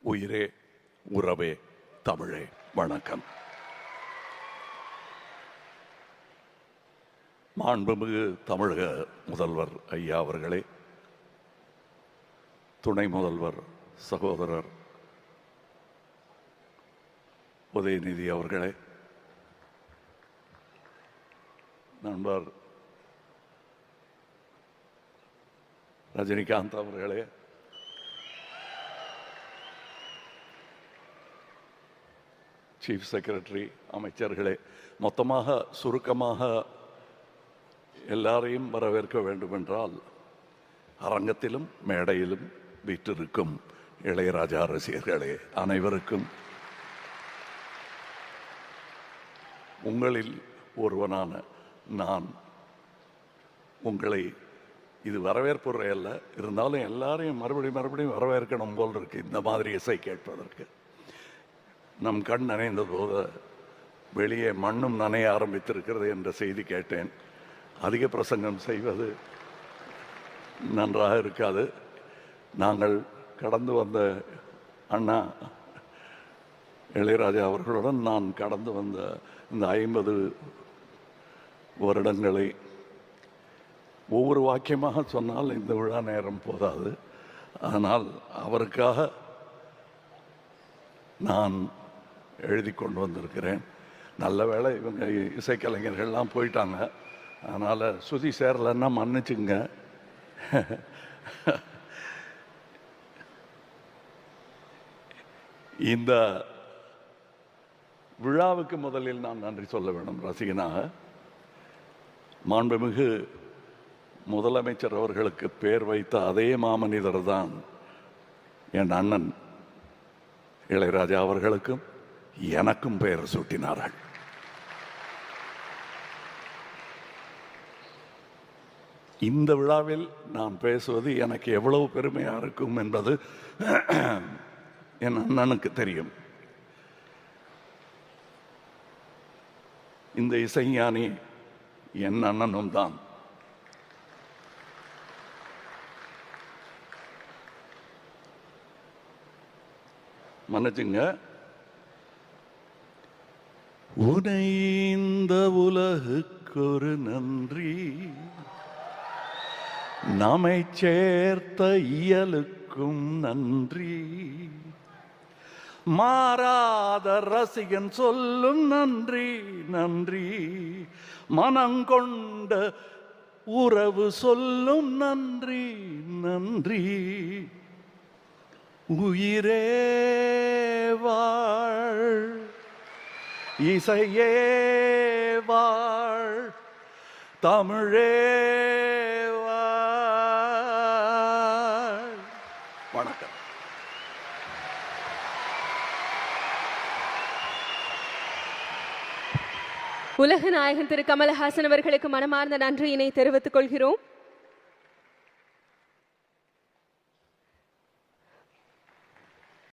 உயிரே உறவே தமிழே வணக்கம். மாண்புமிகு தமிழக முதல்வர் ஐயா அவர்களே, துணை முதல்வர் சகோதரர் உதயநிதி அவர்களே, நண்பர் ரஜினிகாந்த் அவர்களே, சீஃப் செக்ரட்டரி, அமைச்சர்களே, மொத்தமாக சுருக்கமாக எல்லாரையும் வரவேற்க வேண்டும் என்றால், அரங்கத்திலும் மேடையிலும் வீற்றிருக்கும் இளையராஜா ரசிகர்களே அனைவருக்கும் உங்களில் ஒருவனான நான் உங்களை, இது வரவேற்புரை அல்ல, இருந்தாலும் எல்லாரையும் மறுபடியும் வரவேற்கணும் போல் இருக்கு இந்த மாதிரி இசை கேட்பதற்கு. நம் கண் நனைந்த போது வெளியே மண்ணும் நனைய ஆரம்பித்திருக்கிறது என்ற செய்தி கேட்டேன். அதிக பிரசங்கம் செய்வது நன்றாக இருக்காது. நாங்கள் கடந்து வந்த அண்ணா இளையராஜா அவர்களுடன் நான் கடந்து வந்த இந்த 50 வருடங்களை ஒவ்வொரு வாக்கியமாக சொன்னால் இந்த விழா நேரம் போதாது. ஆனால் அவருக்காக நான் எழுதி கொண்டு வந்திருக்கிறேன். நல்ல வேளை இவங்க இசைக்கலைஞர்கள்லாம் போயிட்டாங்க, அதனால் சுதி சேரலைன்னா மன்னிச்சுங்க. இந்த விழாவுக்கு முதலில் நான் நன்றி சொல்ல வேண்டும் ரசிகனாக. மாண்புமிகு முதலமைச்சர் அவர்களுக்கு பேர் வைத்த அதே மாமனிதர் தான் என் அண்ணன் இளையராஜா அவர்களுக்கும் எனக்கும் பெயர் சூட்டினார்கள். இந்த விழாவில் நான் பேசுவது எனக்கு எவ்வளவு பெருமையா இருக்கும் என்பது என் அண்ணனுக்கு தெரியும். இந்த இசைஞானி என் அண்ணனும் தான். மன்னிச்சுங்க. உனை இந்த உலகுக்கொரு நன்றி, நம்மை சேர்த்த இயலுக்கும் நன்றி, மாறாத ரசிகன் சொல்லும் நன்றி நன்றி, மனங்கொண்ட உறவு சொல்லும் நன்றி நன்றி, உயிரே வாழ், இசையே வாழ், தமிழே வாழ். வணக்கம். உலக நாயகன் திரு கமலஹாசன் அவர்களுக்கு மனமார்ந்த நன்றியினை தெரிவித்துக் கொள்கிறோம்.